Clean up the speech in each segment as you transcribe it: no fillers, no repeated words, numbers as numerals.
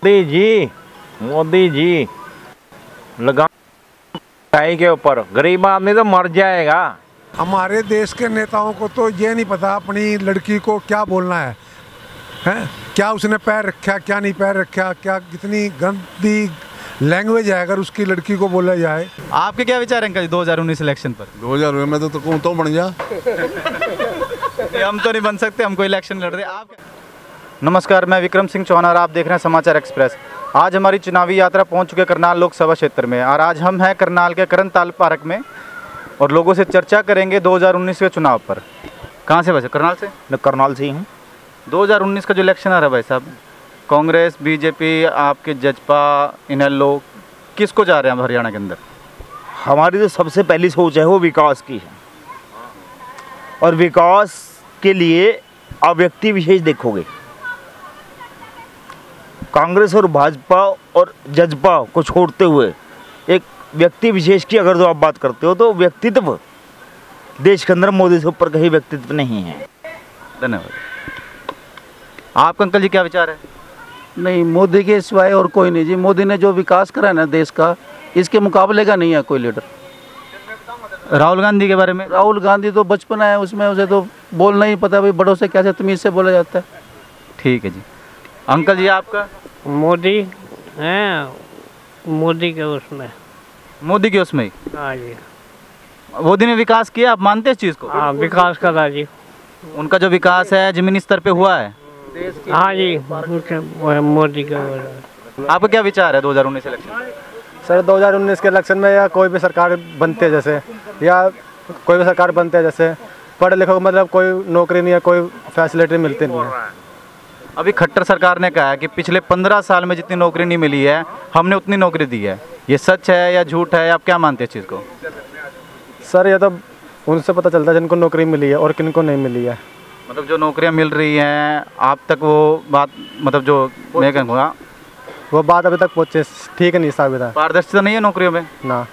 मोदी जी लगा के ऊपर, गरीब आदमी तो मर जाएगा। हमारे देश के नेताओं को तो ये नहीं पता अपनी लड़की को क्या बोलना है, हैं? क्या उसने पैर रखा, क्या नहीं पैर रखा, क्या कितनी गंदी लैंग्वेज है अगर उसकी लड़की को बोला जाए। आपके क्या विचार हैं अंकल 2019 इलेक्शन पर? 2019 में तो बन जा। हम तो नहीं बन सकते, हमको इलेक्शन लड़ रहे। आप नमस्कार, मैं विक्रम सिंह चौहान और आप देख रहे हैं समाचार एक्सप्रेस। आज हमारी चुनावी यात्रा पहुंच चुके करनाल लोकसभा क्षेत्र में और आज हम हैं करनाल के करनताल पार्क में और लोगों से चर्चा करेंगे 2019 के चुनाव पर। कहाँ से वैसे? करनाल से? मैं करनाल से ही हूँ। 2019 का जो इलेक्शन आ रहा है भाई साहब, कांग्रेस, बीजेपी, आपके जजपा, इनेलो, किसको जा रहे हैं हरियाणा के अंदर? हमारी तो सबसे पहली सोच है वो विकास की है, और विकास के लिए आप व्यक्ति विशेष देखोगे। कांग्रेस और भाजपा और जजपा को छोड़ते हुए एक व्यक्ति विशेष की अगर जो आप बात करते हो तो व्यक्तित्व देश के अंदर मोदी से ऊपर कहीं व्यक्तित्व नहीं है। धन्यवाद। आपका अंकल जी क्या विचार है? नहीं, मोदी के सिवाय और कोई नहीं जी। मोदी ने जो विकास करा है ना देश का, इसके मुकाबले का नहीं है कोई लीडर। राहुल गांधी के बारे में? राहुल गांधी तो बचपन है उसमें, उसे तो बोलना ही पता भाई, बड़ों से कैसे तमीज़ से बोला जाता है। ठीक है जी। अंकल जी आपका? मोदी हैं, मोदी के उसमें। मोदी के उसमें? हाँ जी। मोदी ने विकास किया, आप मानते हैं इस चीज़ को? हाँ, विकास करा जी। उनका जो विकास है जमीनी स्तर पे हुआ है? हाँ जी, मोदी का। आपका क्या विचार है 2019 इलेक्शन? सर 2019 के इलेक्शन में या कोई भी सरकार बनती है जैसे, या कोई भी सरकार बनती है जैसे, पढ़े लिखों को मतलब कोई नौकरी नहीं है, कोई फैसिलिटी मिलती नहीं है। अभी खट्टर सरकार ने कहा है कि पिछले 15 साल में जितनी नौकरी नहीं मिली है हमने उतनी नौकरी दी है। ये सच है या झूठ है? आप क्या मानते हैं इस चीज़ को? सर ये तो उनसे पता चलता है जिनको नौकरी मिली है और किनको नहीं मिली है। मतलब जो नौकरियां मिल रही हैं आप तक वो बात, मतलब जो मैं कहूँगा वो बात अभी तक पहुँचे ठीक है नहीं साबित है। पारदर्शिता नहीं है नौकरियों में ना।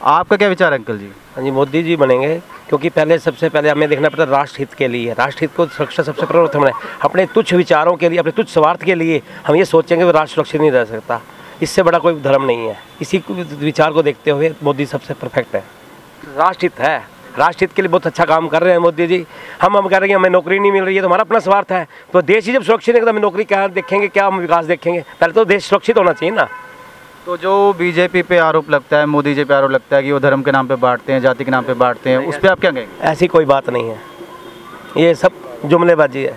आपका क्या विचार है अंकल जी? हाँ जी, मोदी जी बनेंगे, क्योंकि पहले सबसे पहले हमें देखना पड़ता है राष्ट्र हित के लिए। राष्ट्र हित को सुरक्षा सबसे प्रथम है। अपने तुच्छ विचारों के लिए, अपने तुच्छ स्वार्थ के लिए हम ये सोचेंगे कि राष्ट्र सुरक्षित नहीं रह सकता। इससे बड़ा कोई धर्म नहीं है। इसी विचार को देखते हुए मोदी सबसे परफेक्ट है। राष्ट्र हित है, राष्ट्र हित के लिए बहुत अच्छा काम कर रहे हैं मोदी जी। हम कह रहे हैं हमें नौकरी नहीं मिल रही है तो हमारा अपना स्वार्थ है। तो देश ही जब सुरक्षित है तो हमें नौकरी क्या देखेंगे, क्या हम विकास देखेंगे? पहले तो देश सुरक्षित होना चाहिए ना। तो जो बीजेपी पे आरोप लगता है, मोदी जी पे आरोप लगता है कि वो धर्म के नाम पे बांटते हैं, जाति के नाम पे बांटते हैं, उस पर आप क्या कहेंगे? ऐसी कोई बात नहीं है, ये सब जुमलेबाजी है।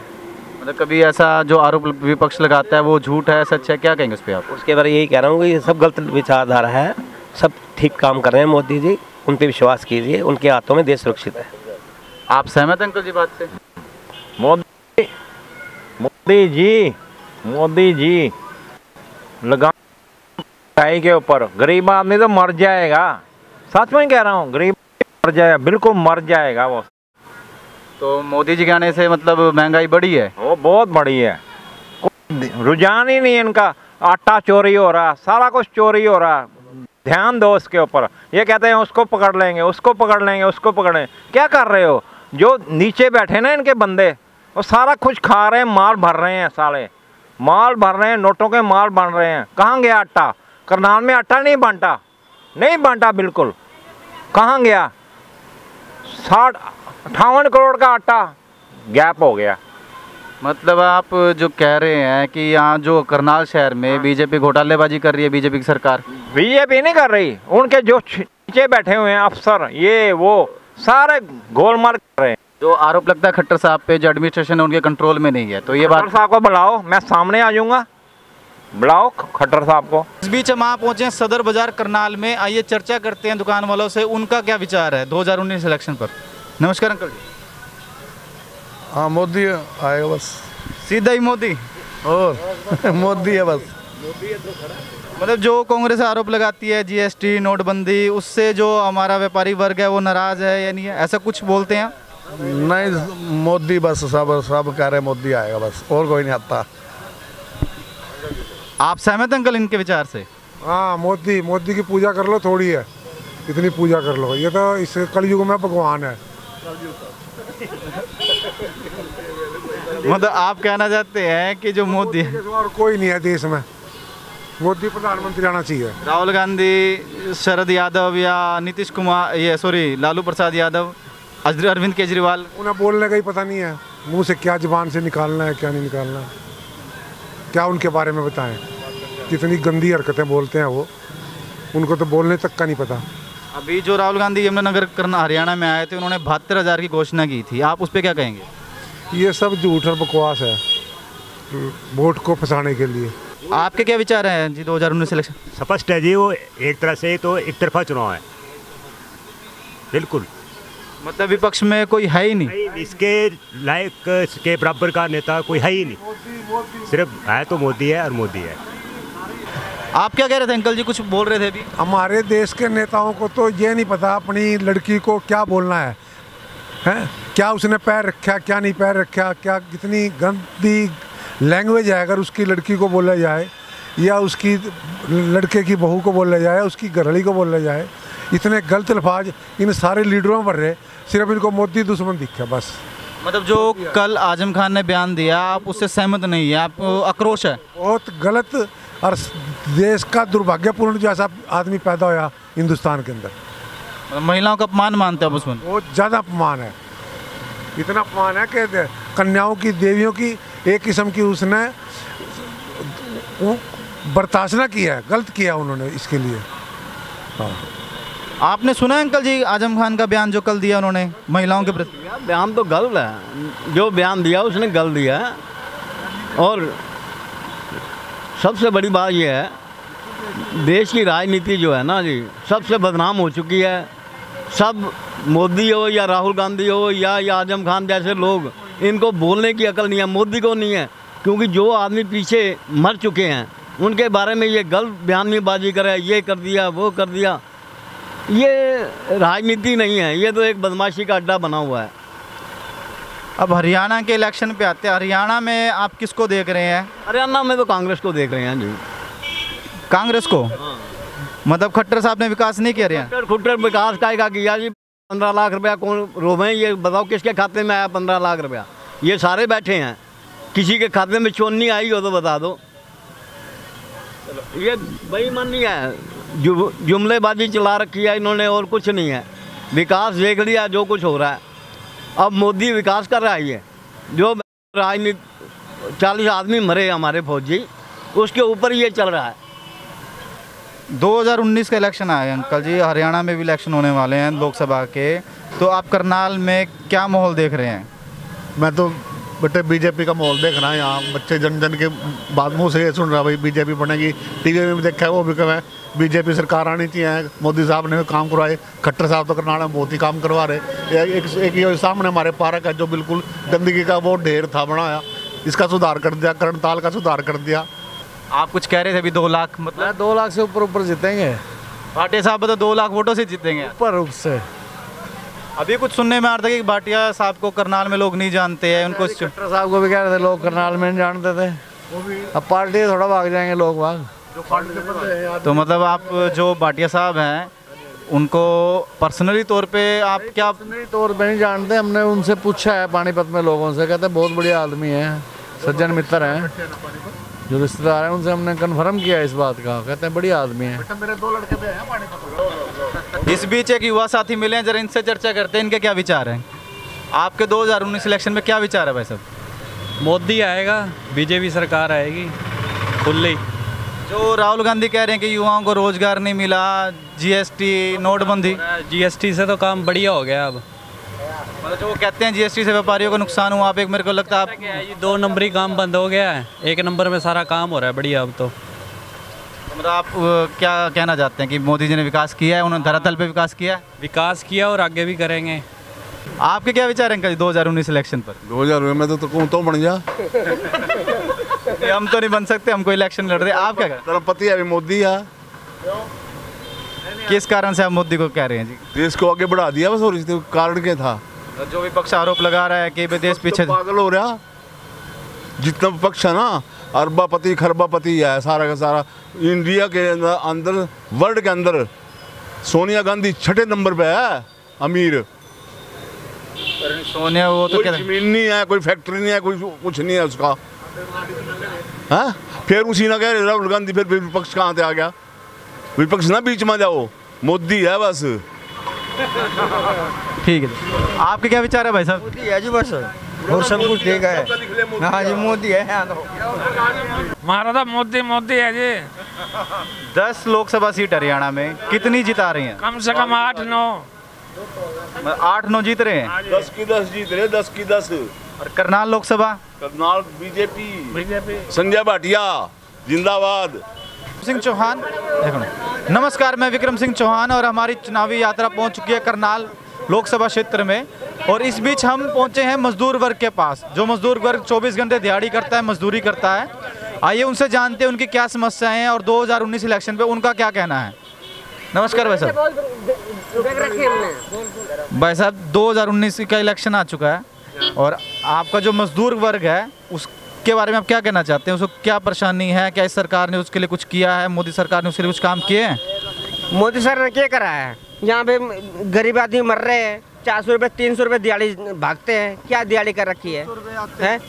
मतलब कभी ऐसा जो आरोप विपक्ष लगाता है वो झूठ है, सच है, क्या कहेंगे उस पर आप? उसके बारे यही कह रहा हूँ कि ये सब गलत विचारधारा है। सब ठीक काम कर रहे हैं मोदी जी, उन पर विश्वास कीजिए, उनके हाथों में देश सुरक्षित है। आप सहमत हैं अंकल जी बात से? मोदी जी लगा के ऊपर, गरीब आदमी तो मर जाएगा। सच में कह रहा हूँ, गरीब मर जाएगा, बिल्कुल मर जाएगा वो। तो मोदी जी के आने से मतलब महंगाई बढ़ी है? वो बहुत बड़ी है। रुझान ही नहीं है इनका। आटा चोरी हो रहा, सारा कुछ चोरी हो रहा। ध्यान दो उसके ऊपर। ये कहते हैं उसको पकड़ लेंगे, उसको पकड़ लेंगे, उसको पकड़ लेंगे। क्या कर रहे हो? जो नीचे बैठे ना इनके बंदे, वो सारा कुछ खा रहे हैं, माल भर रहे हैं, साले माल भर रहे हैं, नोटों के माल बन रहे हैं। कहाँ गया आटा? करनाल में आटा नहीं बांटा बिल्कुल। कहाँ गया? 58 करोड़ का आटा गैप हो गया। मतलब आप जो कह रहे हैं कि यहाँ जो करनाल शहर में बीजेपी घोटालेबाजी कर रही है, बीजेपी की सरकार? बीजेपी नहीं कर रही, उनके जो नीचे बैठे हुए हैं अफसर, ये वो सारे गोलमाल कर रहे हैं। जो आरोप लगता है खट्टर साहब पे, जो एडमिनिस्ट्रेशन है उनके कंट्रोल में नहीं है, तो ये बात? खट्टर साहब को बुलाओ, मैं सामने आ जाऊंगा। बुलाओ खट्टर साहब को। इस बीच हम यहाँ पहुँचे हैं सदर बाजार करनाल में। आइए चर्चा करते हैं दुकान वालों से, उनका क्या विचार है 2019 इलेक्शन पर। नमस्कार अंकल जी। हाँ, मोदी आएगा बस, सीधा ही मोदी और मोदी है बस। मतलब जो कांग्रेस आरोप लगाती है जीएसटी, नोटबंदी, उससे जो हमारा व्यापारी वर्ग है वो नाराज है या नहीं है, ऐसा कुछ बोलते हैं? नहीं, मोदी बस, सब कह रहे मोदी आएगा बस, और कोई नहीं आता। आप सहमत अंकल इनके विचार से? हाँ, मोदी की पूजा कर लो, थोड़ी है इतनी पूजा कर लो। ये तो इस कलयुग में भगवान है। मतलब आप कहना चाहते हैं कि जो मोदी और कोई नहीं है देश में, मोदी प्रधानमंत्री आना चाहिए। राहुल गांधी, शरद यादव या नीतीश कुमार, ये सॉरी लालू प्रसाद यादव, अरविंद केजरीवाल, उन्हें बोलने का ही पता नहीं है, मुंह से क्या जुबान से निकालना है क्या नहीं निकालना है, क्या उनके बारे में बताएं, कितनी गंदी हरकतें बोलते हैं वो, उनको तो बोलने तक का नहीं पता। अभी जो राहुल गांधी यमुनानगर करना हरियाणा में आए थे, उन्होंने 72,000 की घोषणा की थी, आप उस पर क्या कहेंगे? ये सब झूठ और बकवास है, वोट को फंसाने के लिए। आपके क्या विचार हैं जी 2019 इलेक्शन? स्पष्ट है जी, वो एक तरह से तो एक तरफा चुनाव है, बिल्कुल। मतलब विपक्ष में कोई है ही नहीं, इसके लायक के बराबर का नेता कोई है ही नहीं, सिर्फ है तो मोदी है और मोदी है। आप क्या कह रहे थे अंकल जी, कुछ बोल रहे थे अभी? हमारे देश के नेताओं को तो ये नहीं पता अपनी लड़की को क्या बोलना है, हैं? क्या उसने पैर रखा क्या नहीं पैर रखा, क्या कितनी गंदी लैंग्वेज है अगर उसकी लड़की को बोला जाए या उसकी लड़के की बहू को बोला जाए, उसकी घरवाली को बोला जाए, इतने गलत अल्फाज इन सारे लीडरों पर रहे, सिर्फ इनको मोदी दुश्मन दिखा बस। मतलब जो कल आजम खान ने बयान दिया, आप उससे सहमत नहीं है, आप आक्रोश है? बहुत गलत और देश का दुर्भाग्यपूर्ण जो ऐसा आदमी पैदा होया हिंदुस्तान के अंदर। मतलब महिलाओं का अपमान मानते हैं आप उसमें? बहुत ज़्यादा अपमान है, इतना अपमान है कि कन्याओं की, देवियों की एक किस्म की उसने बर्दाश्त ना किया है, गलत किया उन्होंने इसके लिए। हाँ, आपने सुना है अंकल जी आजम खान का बयान जो कल दिया उन्होंने महिलाओं के प्रति? बयान तो गलत है, जो बयान दिया उसने गलत दिया है। और सबसे बड़ी बात यह है, देश की राजनीति जो है ना जी, सबसे बदनाम हो चुकी है। सब मोदी हो या राहुल गांधी हो या आजम खान जैसे लोग, इनको बोलने की अकल नहीं है, मोदी को नहीं है, क्योंकि जो आदमी पीछे मर चुके हैं उनके बारे में ये गलत बयानबाजी करे, ये कर दिया वो कर दिया, ये राजनीति नहीं है, ये तो एक बदमाशी का अड्डा बना हुआ है। अब हरियाणा के इलेक्शन पे आते हैं, हरियाणा में आप किसको देख रहे हैं? हरियाणा में तो कांग्रेस को देख रहे हैं जी। कांग्रेस को? मतलब खट्टर साहब ने विकास नहीं किया हरियाणा? खट्टर विकास का किया जी। 15 लाख रुपया कौन रोवे, ये बताओ किसके खाते में आया 15 लाख रुपया? ये सारे बैठे हैं, किसी के खाते में चोनी आई हो तो बता दो। ये बेईमानी है, जुमलेबाजी चला रखी है इन्होंने और कुछ नहीं है। विकास देख लिया जो कुछ हो रहा है, अब मोदी विकास कर रहा है। ये जो राजनीति 40 आदमी मरे हमारे फौजी, उसके ऊपर ये चल रहा है। 2019 का इलेक्शन आया अंकल जी, हरियाणा में भी इलेक्शन होने वाले हैं लोकसभा के, तो आप करनाल में क्या माहौल देख रहे हैं? मैं तो बेटे बीजेपी का माहौल देख रहा है, यहाँ बच्चे जन जन के बात मुँह से ये सुन रहा भाई बीजेपी बनेगी, टीवी में भी देखा है, वो भी कहा है बीजेपी सरकार आनी चाहिए, मोदी साहब ने काम करवाए, खट्टर साहब तो करनाल में बहुत ही काम करवा रहे। एक ये सामने हमारे पार्क है जो बिल्कुल गंदगी का वो ढेर था बनाया, इसका सुधार कर दिया, करनताल का सुधार कर दिया। आप कुछ कह रहे थे अभी 2 लाख, मतलब 2 लाख से ऊपर जीतेंगे भाटिया साहब, तो 2 लाख वोटों से जीतेंगे ऊपर रूप से। अभी कुछ सुनने में आ रहा था कि भाटिया साहब को करनाल में लोग नहीं जानते हैं, उनको खट्टर साहब को भी कह रहे थे लोग करनाल में नहीं जानते थे, अब पार्टी थोड़ा भाग जाएंगे लोग भाग। तो मतलब आप जो भाटिया साहब हैं उनको पर्सनली तौर पे आप क्या? पर्सनली तौर पे नहीं जानते, हमने उनसे पूछा है पानीपत में लोगों से, कहते हैं बहुत बढ़िया आदमी है, सज्जन मित्र हैं, जो रिश्तेदार हैं उनसे हमने कन्फर्म किया इस बात का, कहते हैं बढ़िया आदमी है। मेरे 2 लड़के भी हैं पानीपत। इस बीच एक युवा साथी मिले हैं, जरा इनसे चर्चा करते हैं, इनके क्या विचार हैं। आपके 2019 इलेक्शन में क्या विचार है भाई साहब? मोदी आएगा, बीजेपी सरकार आएगी खुली। जो राहुल गांधी कह रहे हैं कि युवाओं को रोजगार नहीं मिला, जीएसटी, नोटबंदी, जीएसटी से तो काम बढ़िया हो गया। अब मतलब जो वो कहते हैं जीएसटी से व्यापारियों को नुकसान हुआ, आप एक मेरे को लगता है आप ये 2 नंबरी काम बंद हो गया है, 1 नंबर में सारा काम हो रहा है बढ़िया अब तो। मतलब आप क्या कहना चाहते हैं कि मोदी जी ने विकास किया है, उन्होंने धरातल पे विकास किया है? विकास किया और आगे भी करेंगे। आपके क्या विचार हैं 2019 इलेक्शन पर? 2000 में तो बन जा हम तो नहीं बन सकते, हमको इलेक्शन लड़ रहे। आप क्या करें? पति अभी मोदी है, किस कारण से आप मोदी को कह रहे हैं जी? देश को आगे बढ़ा दिया बस, और इसके कारण क्या था? जो विपक्ष आरोप लगा रहा है कि देश पीछे पागल हो रहा, जितना विपक्ष है ना अरबापति खरबापति है सारा का सारा। इंडिया के अंदर वर्ल्ड के अंदर सोनिया गांधी 6ठे नंबर पे है अमीर, सोनिया वो तो कोई जमीन नहीं है, कोई फैक्ट्री नहीं है, कोई कुछ नहीं है उसका। हाँ, फिर उसी ना कह राहुल गांधी, फिर विपक्ष कहाँ से आ गया? विपक्ष ना बीच में जाओ, मोदी है बस। ठीक है, आपके क्या विचार है भाई साहब? मोदी है जी बस, और सब कुछ ठीक है। हाँ जी मोदी है। हमारा तो मोदी है जी। 10 लोकसभा सीट हरियाणा में कितनी जिता रही हैं? कम से कम 8-9। 8-9 जीत रहे हैं। 10 की 10 जीत रहे, 10 की 10। और करनाल लोकसभा? करनाल बीजेपी संजय भाटिया जिंदाबाद। सिंह चौहान, नमस्कार, मैं विक्रम सिंह चौहान और हमारी चुनावी यात्रा पहुंच चुकी है करनाल लोकसभा क्षेत्र में। और इस बीच हम पहुंचे हैं मजदूर वर्ग के पास, जो मजदूर वर्ग 24 घंटे दिहाड़ी करता है, मजदूरी करता है। आइए उनसे जानते हैं उनकी क्या समस्याएं हैं और 2019 इलेक्शन पे उनका क्या कहना है। नमस्कार भाई साहब। भाई साहब 2019 का इलेक्शन आ चुका है और आपका जो मजदूर वर्ग है उसके बारे में आप क्या कहना चाहते हैं? उसको क्या परेशानी है? क्या इस सरकार ने उसके लिए कुछ किया है? मोदी सरकार ने उसके लिए कुछ काम किए हैं? मोदी सर ने क्या करा है? यहाँ पे गरीब आदमी मर रहे हैं, 400 रुपये 300 रुपये दिहाड़ी भागते हैं। क्या दिहाड़ी कर रखी है?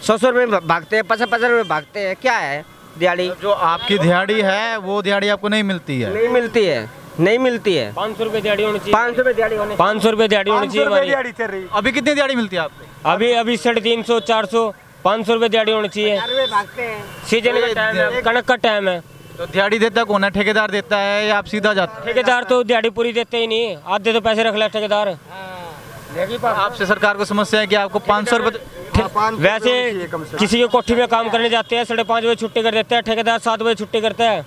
100 रुपये भागते हैं, 50 रुपये भागते हैं। क्या है दिहाड़ी? जो आपकी दिहाड़ी है वो दिहाड़ी आपको नहीं मिलती है? नहीं मिलती है, नहीं मिलती है। 500 रुपये दिहाड़ी होनी चाहिए। 500 रुपये दिहाड़ी होनी 500 रुपये दिहाड़ी होनी चाहिए हमारी। अभी कितनी दिहाड़ी मिलती है आपको? अभी 350, 400, 500 रुपये दिहाड़ी होनी चाहिए। सीजन का टाइम है, कनक का टाइम है। तो दिहाड़ी देता कौन है? ठेकेदार देता है या आप सीधा जाते हैं? ठेकेदार तो दिहाड़ी पूरी देते ही नहीं, आधे तो पैसे रख ले ठेकेदार। आपसे सरकार को समस्या है कि आपको 500 रुपये, वैसे किसी की कोठी में काम करने जाते हैं 5:30 बजे छुट्टी कर देते हैं, ठेकेदार 7 बजे छुट्टी करता है।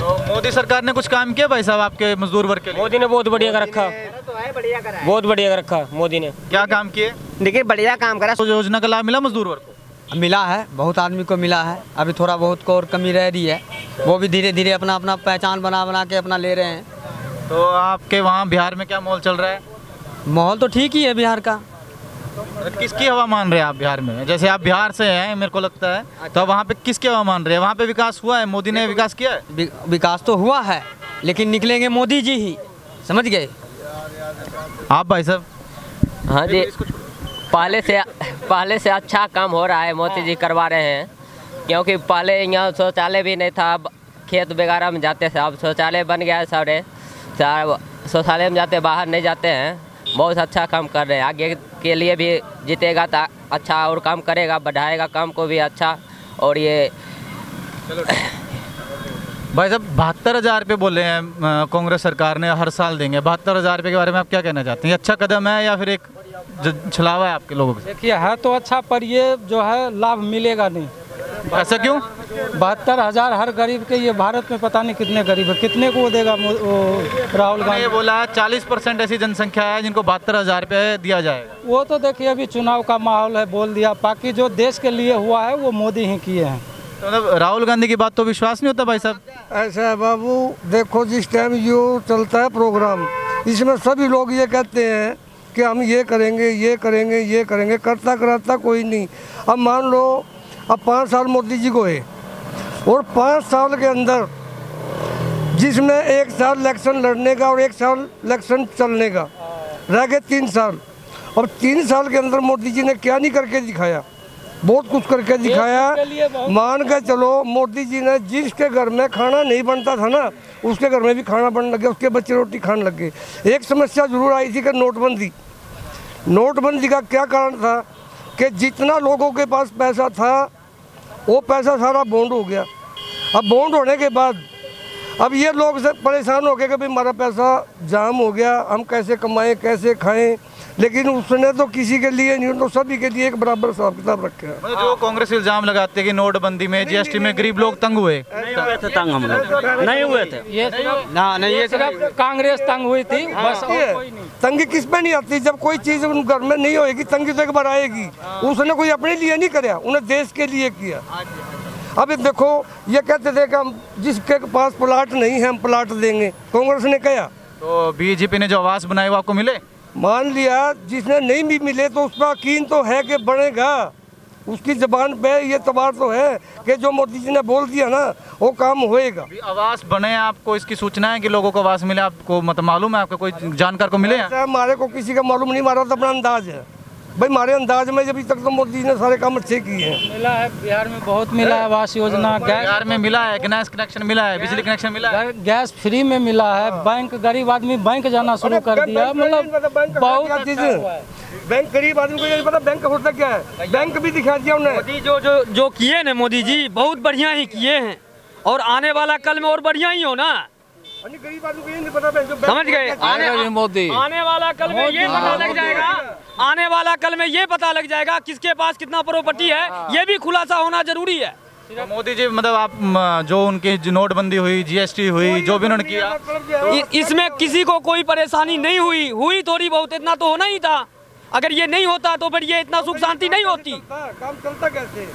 तो मोदी सरकार ने कुछ काम किया भाई साहब आपके मजदूर वर्ग के लिए? मोदी ने बहुत बढ़िया कर रखा, बहुत बढ़िया कर रखा मोदी ने। क्या काम किए? देखिए बढ़िया काम करा। तो योजना का लाभ मिला मजदूर वर्ग को? मिला है, बहुत आदमी को मिला है। अभी थोड़ा बहुत को और कमी रह रही है, वो भी धीरे धीरे अपना अपना पहचान बना के अपना ले रहे हैं। तो आपके वहाँ बिहार में क्या माहौल चल रहा है? माहौल तो ठीक ही है बिहार का। किसकी हवा मान रहे हैं आप बिहार में? जैसे आप बिहार से हैं मेरे को लगता है, तो वहाँ पे किसकी हवा मान रहे हैं? वहाँ पे विकास हुआ है? मोदी ने विकास किया है? विकास तो हुआ है, लेकिन निकलेंगे मोदी जी ही, समझ गए आप भाई साहब? हाँ जी, पहले से अच्छा काम हो रहा है, मोदी जी करवा रहे हैं। क्योंकि पहले यहाँ शौचालय भी नहीं था, खेत वगैरह में जाते थे, अब शौचालय बन गया है। सारे शौचालय में जाते, बाहर नहीं जाते हैं। बहुत अच्छा काम कर रहे हैं। आगे के लिए भी जीतेगा तो अच्छा और काम करेगा, बढ़ाएगा काम को भी अच्छा। और ये भाई साहब 72,000 रुपये बोले हैं कांग्रेस सरकार ने हर साल देंगे। 72,000 रुपये के बारे में आप क्या कहना चाहते हैं? अच्छा कदम है या फिर एक छलावा है आपके लोगों को? देखिए है तो अच्छा, पर ये जो है लाभ मिलेगा नहीं। ऐसा क्यों? 72,000 हर गरीब के, ये भारत में पता नहीं कितने गरीब है, कितने को देगा राहुल गांधी? ये बोला 40% ऐसी जनसंख्या है जिनको 72,000 रुपये दिया जाएगा। वो तो देखिए अभी चुनाव का माहौल है, बोल दिया। बाकी जो देश के लिए हुआ है वो मोदी ही किए हैं। तो मतलब राहुल गांधी की बात तो विश्वास नहीं होता भाई साहब? ऐसा है बाबू, देखो जिस टाइम जो चलता है प्रोग्राम, इसमें सभी लोग ये कहते हैं कि हम ये करेंगे, ये करेंगे, ये करेंगे, करता कराता कोई नहीं। अब मान लो अब 5 साल मोदी जी को है और 5 साल के अंदर जिसमें 1 साल इलेक्शन लड़ने का और 1 साल इलेक्शन चलने का रह गए 3 साल। और 3 साल के अंदर मोदी जी ने क्या नहीं करके दिखाया? बहुत कुछ करके दिखाया। मान के चलो मोदी जी ने जिसके घर में खाना नहीं बनता था ना, उसके घर में भी खाना बनने लग गया, उसके बच्चे रोटी खाने लग गए। एक समस्या जरूर आई थी कि नोटबंदी। नोटबंदी का क्या कारण था कि जितना लोगों के पास पैसा था वो पैसा सारा बॉन्ड हो गया। अब बॉन्ड होने के बाद अब ये लोग परेशान हो गए कि भाई हमारा पैसा जाम हो गया, हम कैसे कमाएं, कैसे खाएं। लेकिन उसने तो किसी के लिए नहीं, तो सभी के लिए एक बराबर हिसाब किताब रखे हैं। जो कांग्रेस इल्जाम लगाते हैं कि नोटबंदी में, जीएसटी में गरीब लोग तंग हुए। नहीं हुए थे तंग, हम लोग नहीं हुए थे। ये सिर्फ कांग्रेस तंग हुई थी बस, और कोई नहीं। तंगी किस पे नहीं आती? जब कोई चीज़ उन घर में नहीं होगी तंगी तो एक बार आएगी। उसने कोई अपने लिए नहीं कराया, उन्हें देश के लिए किया। अब देखो ये कहते थे कि हम जिसके पास प्लाट नहीं है हम प्लाट देंगे, कांग्रेस ने कहा। तो बीजेपी ने जो आवास बनाए वो आपको मिले? मान लिया जिसने नहीं भी मिले तो उसका यकीन तो है कि बनेगा। उसकी जबान पे ये तबार तो है कि जो मोदी जी ने बोल दिया ना वो काम होएगा। आवास बने, आपको इसकी सूचना है कि लोगों को आवास मिले, आपको मतलब मालूम है, आपको कोई जानकार को मिले हैं? हमारे को किसी का मालूम नहीं, हमारा तो अपना अंदाज है भाई। हमारे अंदाज में अभी तक तो मोदी जी ने सारे काम अच्छे किए हैं। मिला है बिहार में, बहुत मिला है आवास योजना। बिहार में मिला है, गैस कनेक्शन मिला है, बिजली कनेक्शन मिला है, गैस फ्री में मिला है। बैंक गरीब आदमी बैंक जाना शुरू कर दिया, मतलब बहुत चीज। बैंक गरीब आदमी को ये नहीं पता बैंक होता क्या है, बैंक भी दिखा दिया उन्होंने। मोदी जो किए ना मोदी जी बहुत बढ़िया ही किए हैं, और आने वाला कल में और बढ़िया ही हो ना। गरीब आदमी को ये नहीं पता, समझ गए? आने वाला कल में ये पता लग जाएगा, आने वाला कल में ये पता लग जाएगा किसके पास कितना प्रॉपर्टी है, ये भी खुलासा होना जरूरी है। तो मोदी जी मतलब आप जो उनकी नोटबंदी हुई, जीएसटी हुई, जो भी उन्होंने किया, इसमें किसी को कोई परेशानी नहीं हुई थोड़ी बहुत, इतना तो होना ही था। अगर ये नहीं होता तो फिर ये इतना सुख शांति नहीं होती। काम चलता कैसे?